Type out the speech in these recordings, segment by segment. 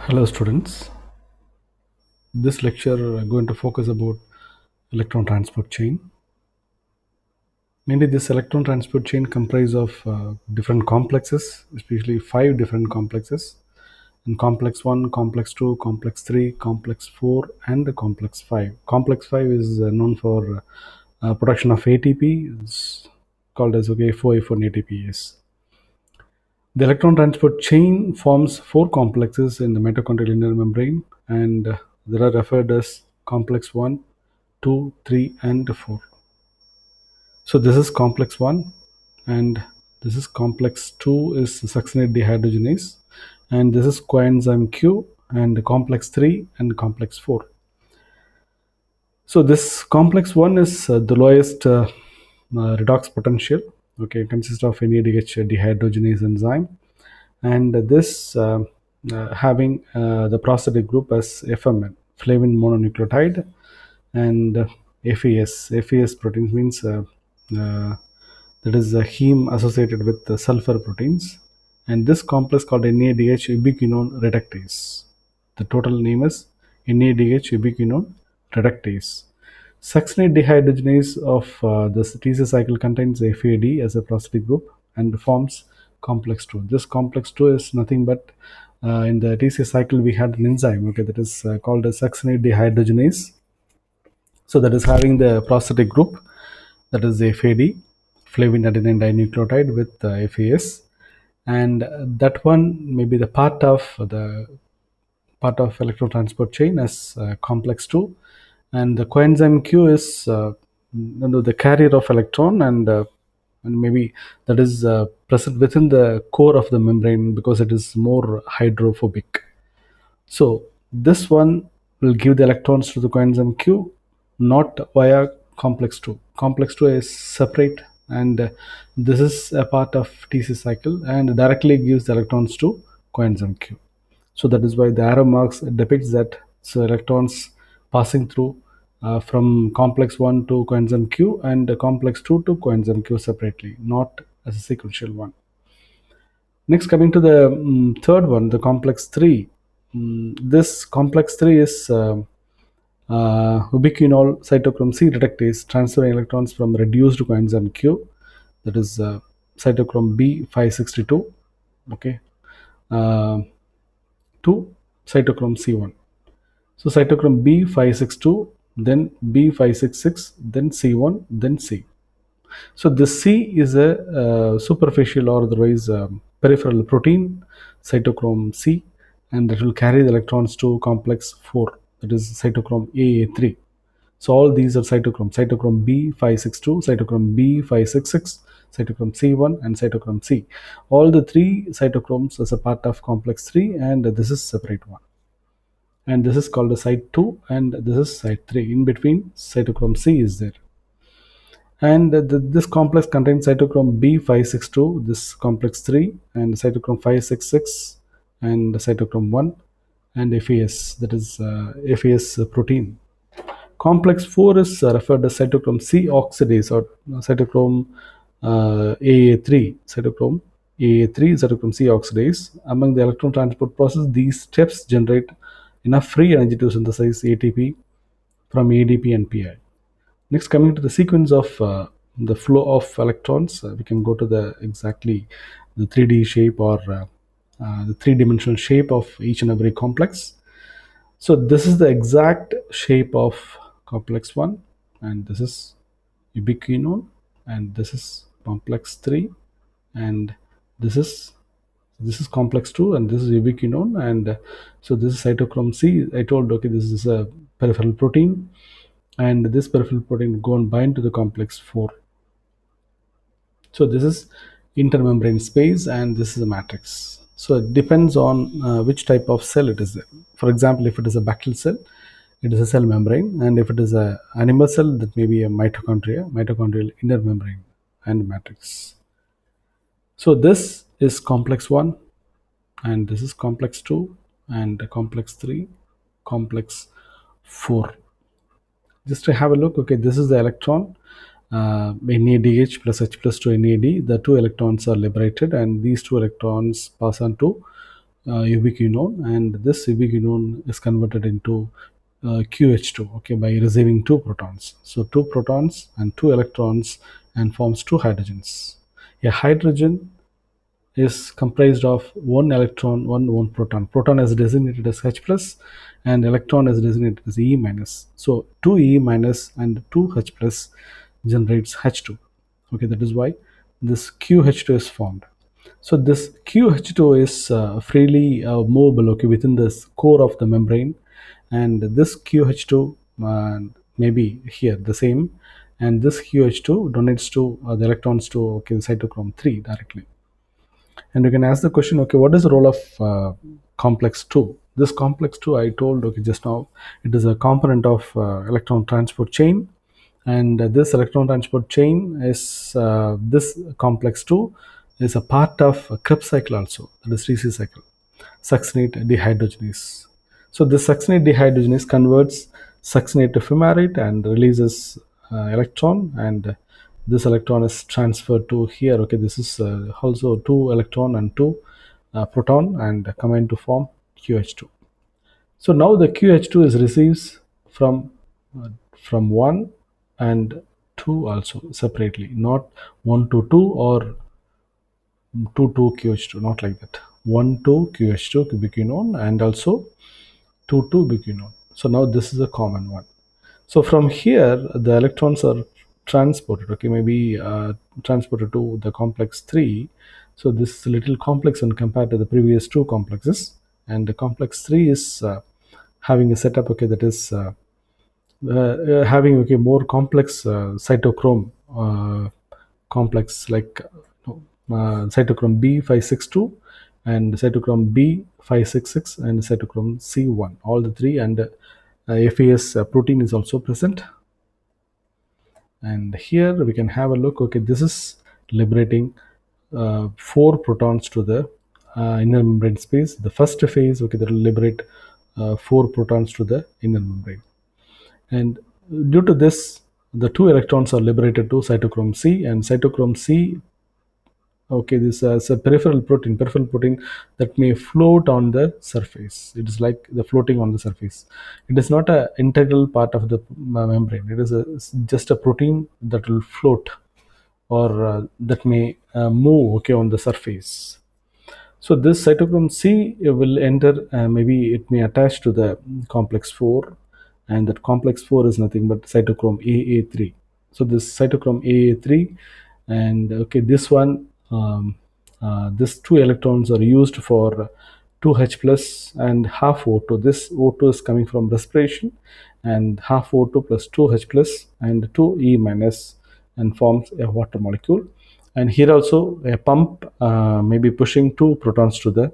Hello students, this lecture going to focus about electron transport chain. Mainly this electron transport chain comprise of different complexes, especially 5 different complexes, and complex 1, complex 2, complex 3, complex 4 and complex 5. Complex 5 is known for production of ATP, it's called as A4A4 and ATPase. The electron transport chain forms 4 complexes in the mitochondrial inner membrane, and they are referred as complex 1, 2, 3 and 4. So this is complex 1 and this is complex 2 is succinate dehydrogenase, and this is coenzyme Q, and complex 3 and complex 4. So this complex 1 is the lowest redox potential, consists of NADH dehydrogenase enzyme, and this having the prosthetic group as FMN, flavin mononucleotide, and FAS proteins means that is a heme associated with the sulfur proteins, and this complex called NADH ubiquinone reductase. The total name is NADH ubiquinone reductase. Succinate dehydrogenase of the TC cycle contains FAD as a prosthetic group and forms complex 2. This complex 2 is nothing but in the TC cycle we had an enzyme, that is called as succinate dehydrogenase. So that is having the prosthetic group, that is FAD, flavin adenine dinucleotide with FAS, and that one may be the part of electron transport chain as complex 2, and the coenzyme Q is the carrier of electron, and maybe that is present within the core of the membrane because it is more hydrophobic. So this one will give the electrons to the coenzyme Q, not via complex 2. Complex 2 is separate, and this is a part of TC cycle and directly gives the electrons to coenzyme Q. So that is why the arrow marks depicts that so electrons passing through from complex 1 to coenzyme Q and complex 2 to coenzyme Q separately, not as a sequential one. Next, coming to the third one, the complex 3. This complex 3 is ubiquinol cytochrome C reductase, transferring electrons from reduced coenzyme Q, that is cytochrome B562, to cytochrome C1. So cytochrome B562, then B566, then C1, then C. So this C is a superficial or otherwise peripheral protein, cytochrome C, and that will carry the electrons to complex 4, that is cytochrome AA3. So all these are cytochrome B562, cytochrome B566, cytochrome C1 and cytochrome C. All the 3 cytochromes as a part of complex 3, and this is separate one. And this is called the site 2 and this is site 3. In between, cytochrome C is there. And this complex contains cytochrome B562, this complex 3, and cytochrome 566, and cytochrome 1, and FAS, that is FAS protein. Complex 4 is referred as cytochrome C oxidase, or cytochrome AA3, cytochrome AA3, cytochrome C oxidase. Among the electron transport process, these steps generate enough free energy to synthesize ATP from ADP and PI. Next, coming to the sequence of the flow of electrons, we can go to the 3D shape, or the 3-dimensional shape of each and every complex. So this is the exact shape of complex 1, and this is ubiquinone, and this is complex 3, and this is complex 2, and this is ubiquinone, and so this is cytochrome C. I told, this is a peripheral protein, and this peripheral protein go and bind to the complex 4. So this is intermembrane space, and this is a matrix. So it depends on which type of cell it is there. For example, if it is a bacterial cell, it is a cell membrane, and if it is an animal cell, that may be a mitochondrial inner membrane and matrix. So this is complex 1, and this is complex 2, and complex 3, complex 4. Just to have a look, this is the electron, NADH plus H plus 2 NAD. The 2 electrons are liberated, and these 2 electrons pass on to ubiquinone, and this ubiquinone is converted into QH2, okay, by receiving two protons. So two protons and two electrons and forms two hydrogens. A hydrogen is comprised of one electron, one proton. Proton is designated as H plus and electron is designated as E minus. So 2 E minus and 2 H plus generates H2. Okay, that is why this QH2 is formed. So this QH2 is freely movable, okay, within this core of the membrane, and this QH2 may be here the same, and this QH2 donates to the electrons to, okay, cytochrome 3 directly. And you can ask the question, okay, what is the role of complex 2? This complex 2, I told, okay, just now, it is a component of electron transport chain, and this electron transport chain is this complex 2 is a part of a Krebs cycle also, that is Reese cycle, succinate dehydrogenase. So this succinate dehydrogenase converts succinate to fumarate and releases electron, and this electron is transferred to here. Okay, this is also 2 electron and 2 proton and combine to form QH2. So now the QH2 is receives from 1 and 2 also separately, not 1 to 2 or 2 to QH2, not like that. 1 to QH2 ubiquinone and also 2 to ubiquinone. So now this is a common one. So from here the electrons are transported, okay, maybe transported to the complex 3. So this is a little complex when compared to the previous two complexes, and the complex 3 is having a setup, okay, that is having, okay, more complex cytochrome complex, like cytochrome B562 and cytochrome B566 and cytochrome C1, all the three, and FAS protein is also present. And here we can have a look, okay, this is liberating 4 protons to the inner membrane space. The first phase, okay, that will liberate 4 protons to the inner membrane, and due to this the 2 electrons are liberated to cytochrome C, and cytochrome C, okay, this is a peripheral protein that may float on the surface. It is like the floating on the surface. It is not an integral part of the membrane. It is just a protein that will float, or that may move, okay, on the surface. So this cytochrome C will enter, maybe it may attach to the complex 4, and that complex 4 is nothing but cytochrome AA3. So this cytochrome AA3, and okay, this one, this 2 electrons are used for 2H plus and half O2. This O2 is coming from respiration, and half O2 plus 2H plus and 2 E minus, and forms a water molecule. And here also a pump may be pushing 2 protons to the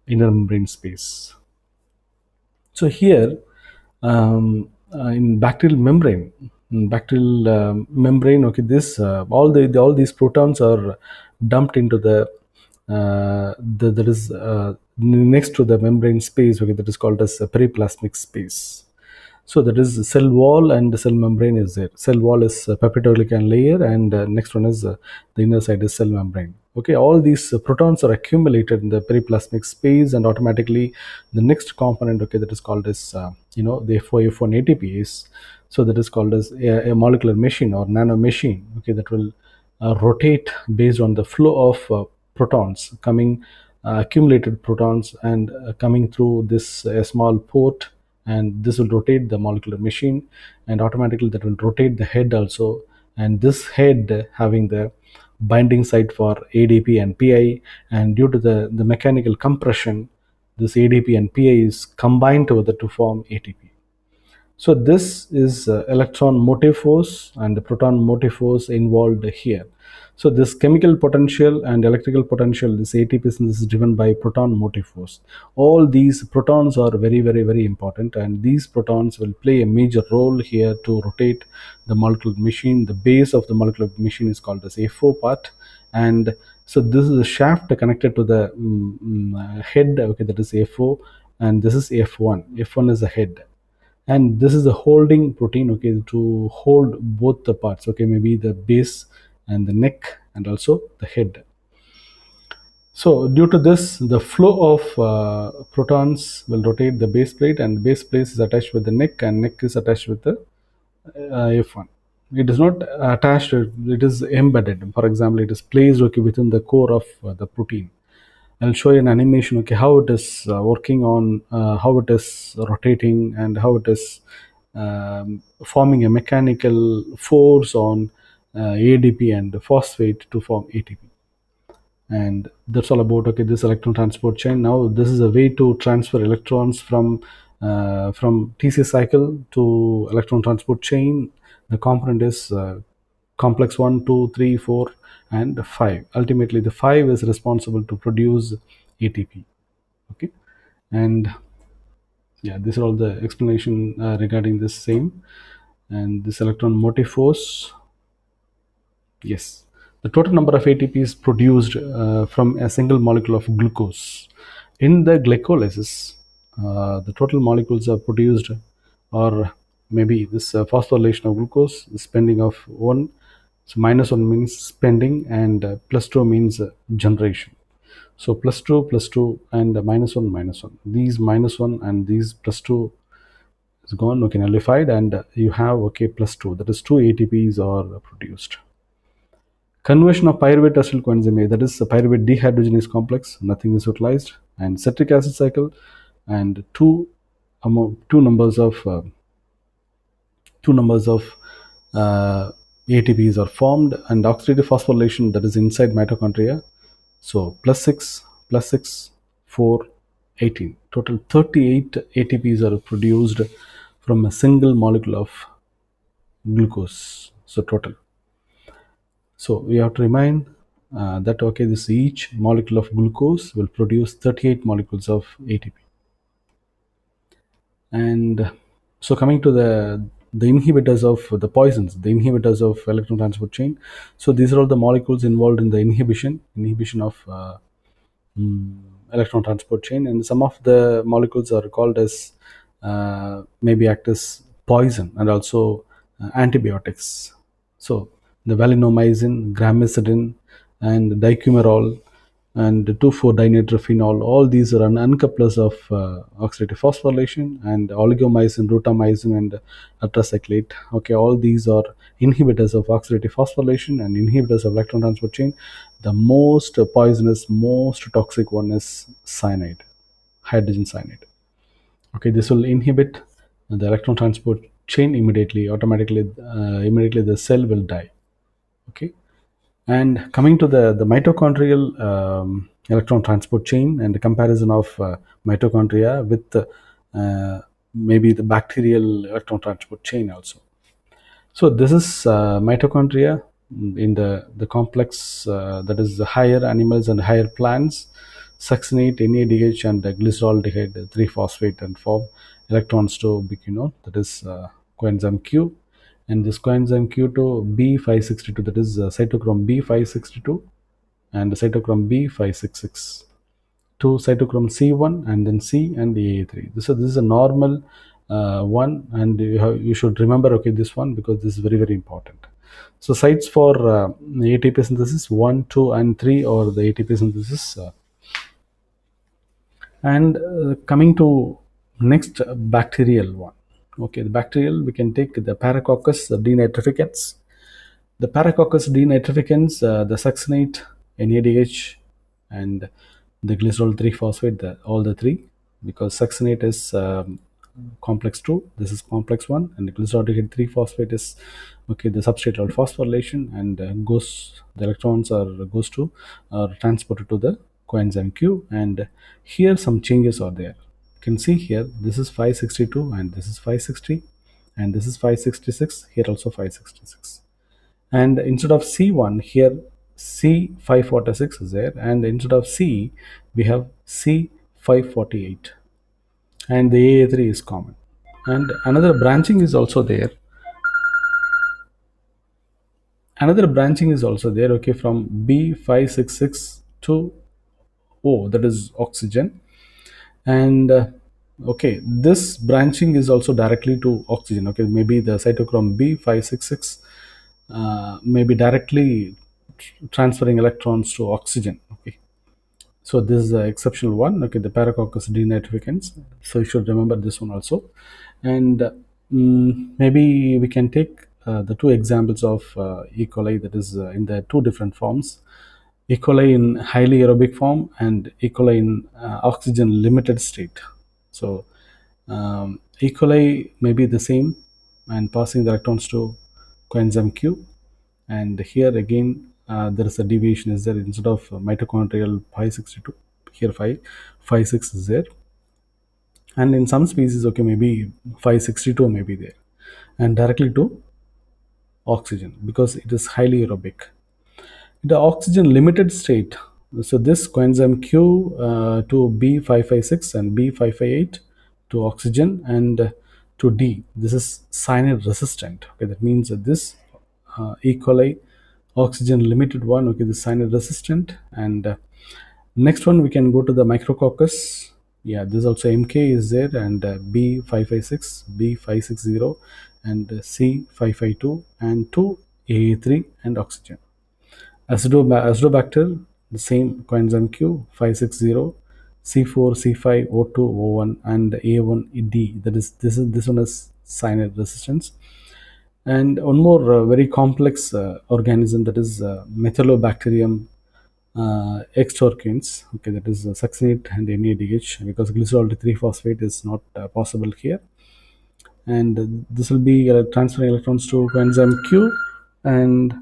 inner membrane space. So here in bacterial membrane, okay, this all these protons are dumped into the that is next to the membrane space, okay, that is called as a periplasmic space. So that is cell wall and the cell membrane is there. Cell wall is peptidoglycan layer, and next one is the inner side is cell membrane. Okay, all these protons are accumulated in the periplasmic space, and automatically the next component, okay, that is called as the F1 ATPase. So that is called as a molecular machine or nano machine, okay, that will rotate based on the flow of protons coming, accumulated protons, and coming through this small port, and this will rotate the molecular machine, and automatically that will rotate the head also, and this head having the binding site for ADP and PI, and due to the mechanical compression, this ADP and PI is combined together to form ATP. So this is electron motive force and the proton motive force involved here. So this chemical potential and electrical potential, this ATP synthesis is driven by proton motive force. All these protons are very, very, very important, and these protons will play a major role here to rotate the molecular machine. The base of the molecular machine is called as F4 part, and so this is a shaft connected to the head, okay, that is F4, and this is F1. F1 is the head, and this is the holding protein, okay, to hold both the parts, okay, maybe the base and the neck and also the head. So due to this, the flow of protons will rotate the base plate, and base plate is attached with the neck, and neck is attached with the F1. It is not attached, it is embedded. For example, it is placed, okay, within the core of the protein. I'll show you an animation, okay, how it is working on, how it is rotating, and how it is forming a mechanical force on ADP and phosphate to form ATP. And that's all about, okay, this electron transport chain. Now this is a way to transfer electrons from TC cycle to electron transport chain. The component is complex 1, 2, 3, 4, and 5. Ultimately the 5 is responsible to produce ATP. Okay, and yeah, this is all the explanation regarding this same. And this electron motive force, yes, the total number of ATPs produced from a single molecule of glucose. In the glycolysis, the total molecules are produced, or maybe this phosphorylation of glucose, the spending of 1. So minus 1 means spending, and plus 2 means generation. So plus 2, and minus 1, minus 1. These minus 1 and these plus 2 is gone, okay, nullified, and you have, okay, plus 2. That is 2 ATPs are produced. Conversion of pyruvate acyl coenzyme A, that is the pyruvate dehydrogenase complex, nothing is utilized, and citric acid cycle, and two numbers of ATPs are formed, and oxidative phosphorylation, that is inside mitochondria. So plus 6, plus 6, 4, 18. Total 38 ATPs are produced from a single molecule of glucose. So total. So we have to remind that, okay, this each molecule of glucose will produce 38 molecules of ATP. And so coming to the inhibitors of the poisons, the inhibitors of electron transport chain. So these are all the molecules involved in the inhibition of electron transport chain, and some of the molecules are called as maybe act as poison and also antibiotics. So the valinomycin, gramicidin, and dicumarol, and 2,4-dinitrophenol, all these are uncouplers of oxidative phosphorylation, and oligomycin, rutamycin, and atracyclate. Okay, all these are inhibitors of oxidative phosphorylation and inhibitors of electron transport chain. The most poisonous, most toxic one is cyanide, hydrogen cyanide. Okay, this will inhibit the electron transport chain immediately, automatically, immediately the cell will die. Okay, and coming to the mitochondrial electron transport chain, and the comparison of mitochondria with maybe the bacterial electron transport chain also. So this is mitochondria in the complex, that is the higher animals and higher plants, succinate, NADH, and glyceraldehyde 3-phosphate, and form electrons to biquinone, that is coenzyme Q, and this coenzyme Q to B562, that is cytochrome B562, and cytochrome B566, to cytochrome C1, and then C and AA3. This is a normal one, and you should remember, okay, this one, because this is very, very important. So sites for ATP synthesis 1, 2, and 3, or the ATP synthesis. And coming to next bacterial one. Okay, the bacterial, we can take the Paracoccus denitrificans. The Paracoccus denitrificans, the succinate, NADH, and the glycerol 3-phosphate, all the three, because succinate is complex 2, this is complex 1, and the glyceraldehyde 3-phosphate is, okay, the substrate called phosphorylation, and the electrons goes to, are transported to the coenzyme Q, and here some changes are there. You can see here, this is 562, and this is 560, and this is 566, here also 566. And instead of C1, here C546 is there, and instead of C, we have C548, and the AA3 is common. And another branching is also there. Okay, from B566 to O, that is oxygen. And okay, this branching is also directly to oxygen. Okay, maybe the cytochrome B566 may be directly transferring electrons to oxygen. Okay, So this is the exceptional one, okay, the paracoccus denitrificans. So you should remember this one also. And maybe we can take the two examples of E. coli, that is in the two different forms. E. coli in highly aerobic form and E. coli in oxygen limited state. So E. coli may be the same and passing the electrons to coenzyme Q, and here again there is a deviation is there. Instead of mitochondrial 562, here 556 is there, and in some species, okay, maybe 562 may be there, and directly to oxygen because it is highly aerobic. The oxygen limited state, so this coenzyme Q to B556 and B558 to oxygen, and to D, this is cyanide resistant. Okay, that means that this E. coli oxygen limited one, okay, this cyanide resistant. And next one we can go to the Micrococcus. Yeah, this also MK is there, and B556, B560, and C552, and 2AA3 and oxygen. Acidobacter, the same coenzyme Q, 560, C4, C5, O2, O1, and A1D. That is, this one is cyanide resistance. And one more very complex organism, that is Methylobacterium extorquins. Okay, that is succinate and NADH, because glycerol 3 phosphate is not possible here. And this will be transferring electrons to coenzyme Q, and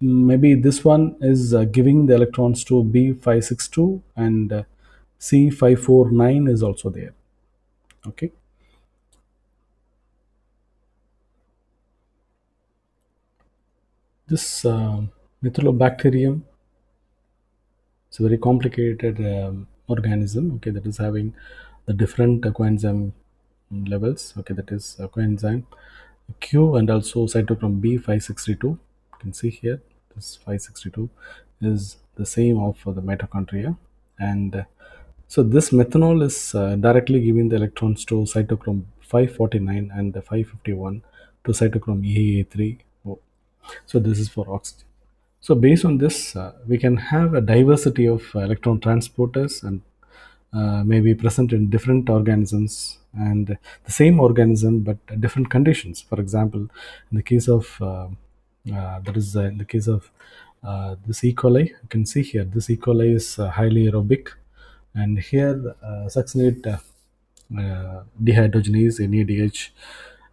maybe this one is giving the electrons to B562, and C549 is also there. Okay, this Methylobacterium is a very complicated organism, okay, that is having the different coenzyme levels, okay, that is coenzyme Q and also cytochrome B562. You can see here this 562 is the same of the mitochondria, and so this methanol is directly giving the electrons to cytochrome 549 and the 551 to cytochrome EA3. So this is for oxygen. So based on this, we can have a diversity of electron transporters, and may be present in different organisms, and the same organism but different conditions. For example, in the case of that is in the case of this E. coli, you can see here this E. coli is highly aerobic, and here succinate dehydrogenase NADH,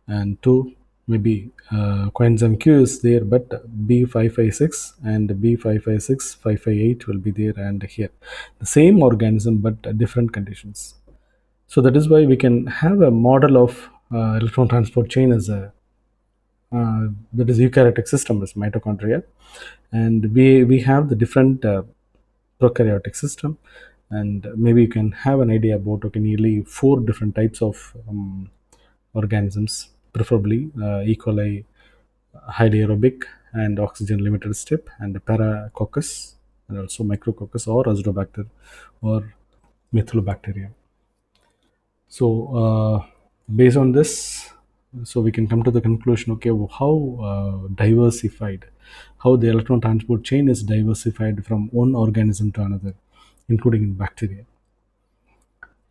and 2 maybe coenzyme Q is there, but B556 and B556 558 will be there, and here the same organism but different conditions. So that is why we can have a model of electron transport chain as a that is eukaryotic system as mitochondria, and we have the different prokaryotic system, and maybe you can have an idea about, okay, nearly 4 different types of organisms, preferably E. coli highly aerobic and oxygen limited step, and paracoccus, and also micrococcus or acidobacter or methylobacterium. So based on this, so we can come to the conclusion, okay, how diversified, how the electron transport chain is diversified from one organism to another, including in bacteria.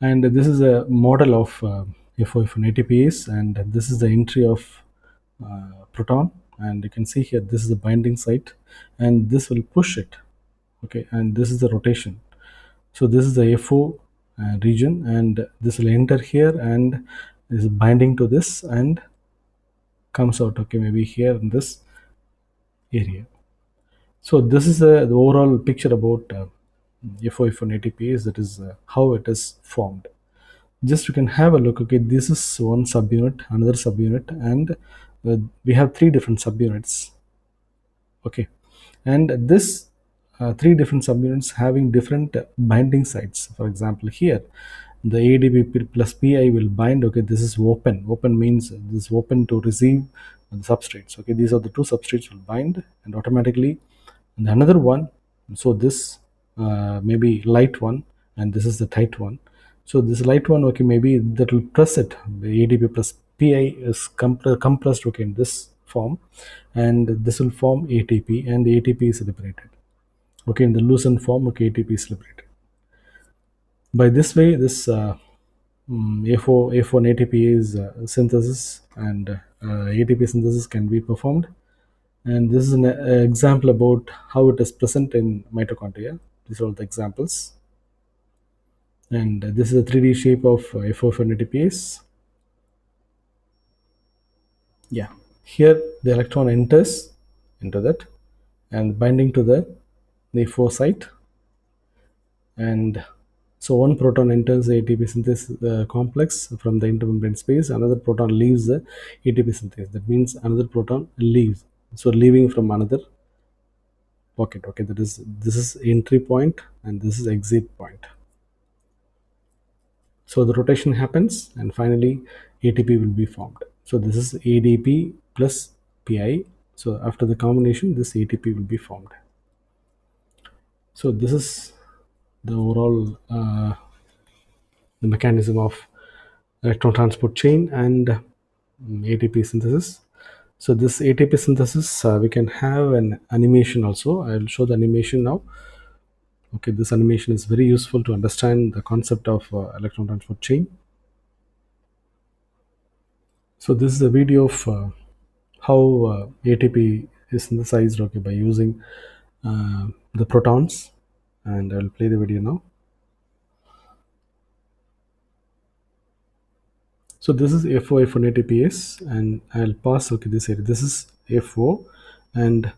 And this is a model of FOF and ATPase, and this is the entry of proton, and you can see here this is the binding site, and this will push it, okay, and this is the rotation. So this is the FO region, and this will enter here and is binding to this and comes out, okay, maybe here in this area. So this is the overall picture about FOF and ATPase, that is how it is formed. Just you can have a look, okay, this is one subunit, another subunit, and we have 3 different subunits, okay, and this 3 different subunits having different binding sites. For example, here the ADP plus PI will bind, okay, this is open means this is open to receive the substrates, okay, these are the 2 substrates will bind, and automatically and another one, so this maybe light one, and this is the tight one. So this light one, okay, maybe that will press it, the ADP plus PI is compressed, okay, in this form, and this will form ATP, and the ATP is liberated, Okay, in the loosened form, okay, ATP is liberated. By this way, this A4 ATPase synthesis and ATP synthesis can be performed. And this is an example about how it is present in mitochondria. These are all the examples. And this is a 3D shape of F4 ATPase. Yeah, here the electron enters into that and binding to the A4 site. And so one proton enters the ATP synthesis complex from the intermembrane space. Another proton leaves the ATP synthesis. That means another proton leaves. So leaving from another pocket. Okay, that is, this is entry point and this is exit point. So the rotation happens and finally ATP will be formed. So this is ADP plus PI. So after the combination, this ATP will be formed. So this is the overall the mechanism of electron transport chain and ATP synthesis. So this ATP synthesis, we can have an animation also. I'll show the animation now. Okay, this animation is very useful to understand the concept of electron transport chain. So this is a video of how ATP is synthesized, okay, by using the protons, and I'll play the video now. So this is FO F1 ATPase, and I'll pass, okay, this area. This is FO and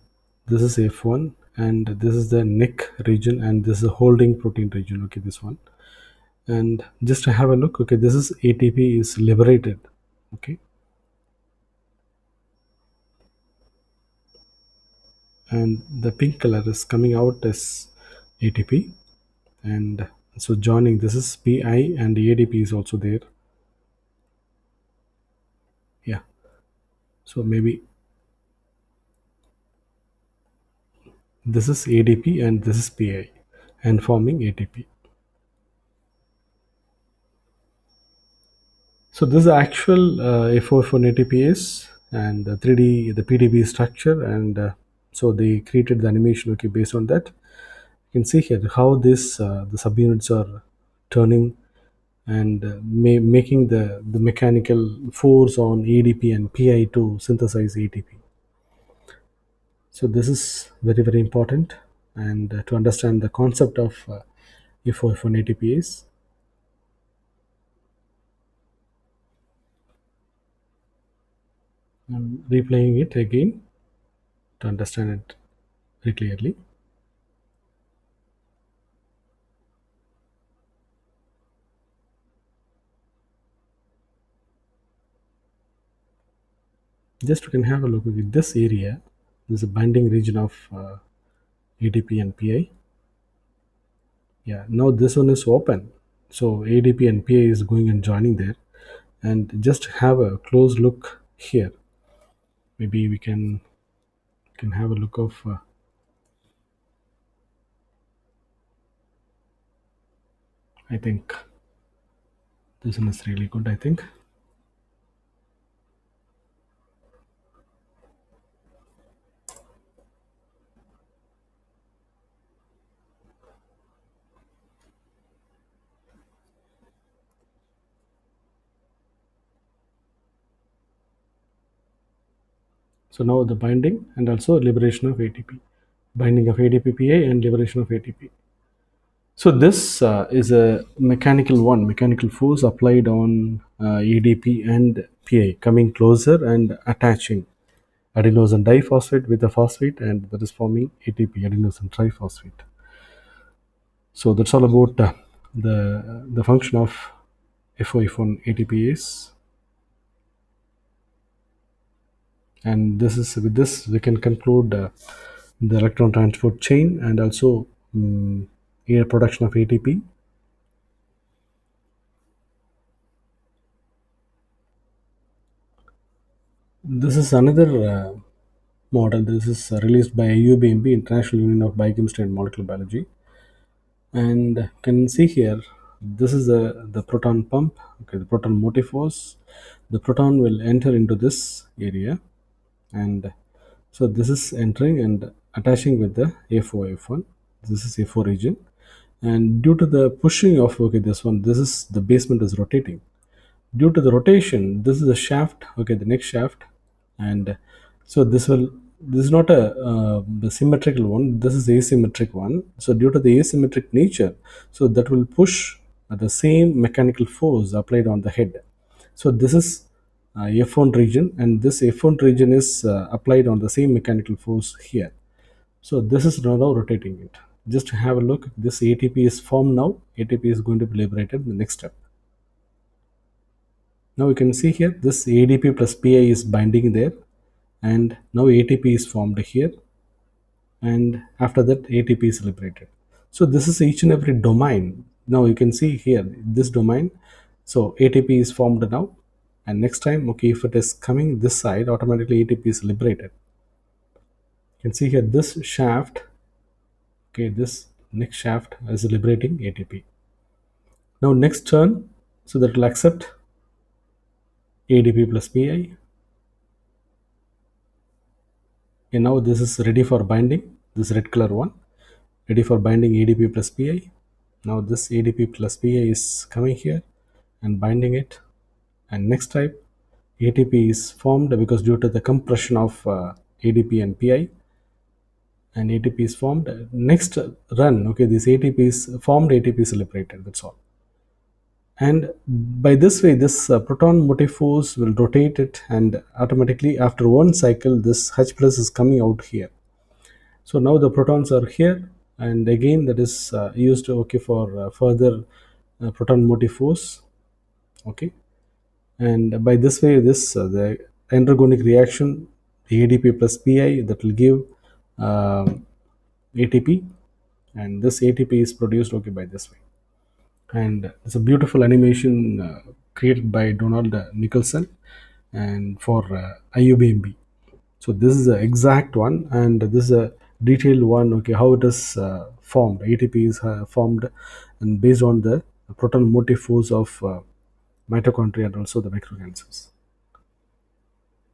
this is F1 and this is the neck region and this is the holding protein region, okay, this one. And just to have a look, okay, this is ATP is liberated, okay, and the pink color is coming out as ATP, and so joining, this is PI and the ADP is also there. Yeah, so maybe this is ADP and this is PI and forming ATP. So this is actual FO1 ATPase and the 3D, the PDB structure, and so they created the animation, okay, based on that. You can see here how this the subunits are turning and making the mechanical force on ADP and PI to synthesize ATP. So this is very, very important, and to understand the concept of FO1 ATPase. I'm replaying it again to understand it very clearly. Just we can have a look at this area. This is a binding region of ADP and PI. Yeah, now this one is open. So ADP and PI is going and joining there. And just have a close look here. Maybe we can have a look of I think this one is really good, I think. So now the binding and also liberation of ATP. Binding of ADP PI and liberation of ATP. So this is a mechanical force applied on ADP and PI, coming closer and attaching adenosine diphosphate with a phosphate, and that is forming ATP, adenosine triphosphate. So that's all about the function of FOF1 ATPase. And this is, with this we can conclude the electron transport chain and also production of ATP. This is another model. This is released by IUBMB, International Union of Biochemistry and Molecular Biology. And can see here, this is the proton pump, okay, the proton motive force. The proton will enter into this area, and so this is entering and attaching with the FOF1. This is A4 region, and due to the pushing of, okay, this one, this is the basement is rotating. Due to the rotation, this is the shaft, okay, the next shaft. And so this is not a symmetrical one, this is asymmetric one. So due to the asymmetric nature, so that will push the same mechanical force applied on the head. So this is F1 region, and this F1 region is applied on the same mechanical force here. So this is now rotating it. Just to have a look, this ATP is formed now. ATP is going to be liberated in the next step. Now you can see here this ADP plus PI is binding there, and now ATP is formed here, and after that ATP is liberated. So this is each and every domain. Now you can see here this domain. So ATP is formed now, and next time, okay, if it is coming this side, automatically ATP is liberated. You can see here this shaft, okay, this next shaft is liberating ATP. Now next turn, so that will accept ADP plus PI. And now this is ready for binding, this red color one, ready for binding ADP plus PI. Now this ADP plus PI is coming here and binding it. And next type, ATP is formed because due to the compression of ADP and PI, and ATP is formed. Next run, okay, this ATP is formed, ATP is liberated, that's all. And by this way, this proton motive force will rotate it, and automatically after one cycle, this H plus is coming out here. So now the protons are here, and again that is used, okay, for further proton motive force, okay. And by this way, this the endergonic reaction, the ADP plus PI, that will give ATP, and this ATP is produced, okay, by this way. And it's a beautiful animation created by Donald Nicholson and for IUBMB. So this is the exact one, and this is a detailed one, okay, how it is formed. ATP is formed and based on the proton motive force of mitochondria and also the microorganisms.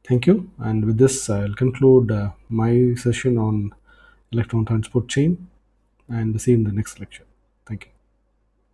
Thank you, and with this I'll conclude my session on electron transport chain, and see you in the next lecture. Thank you.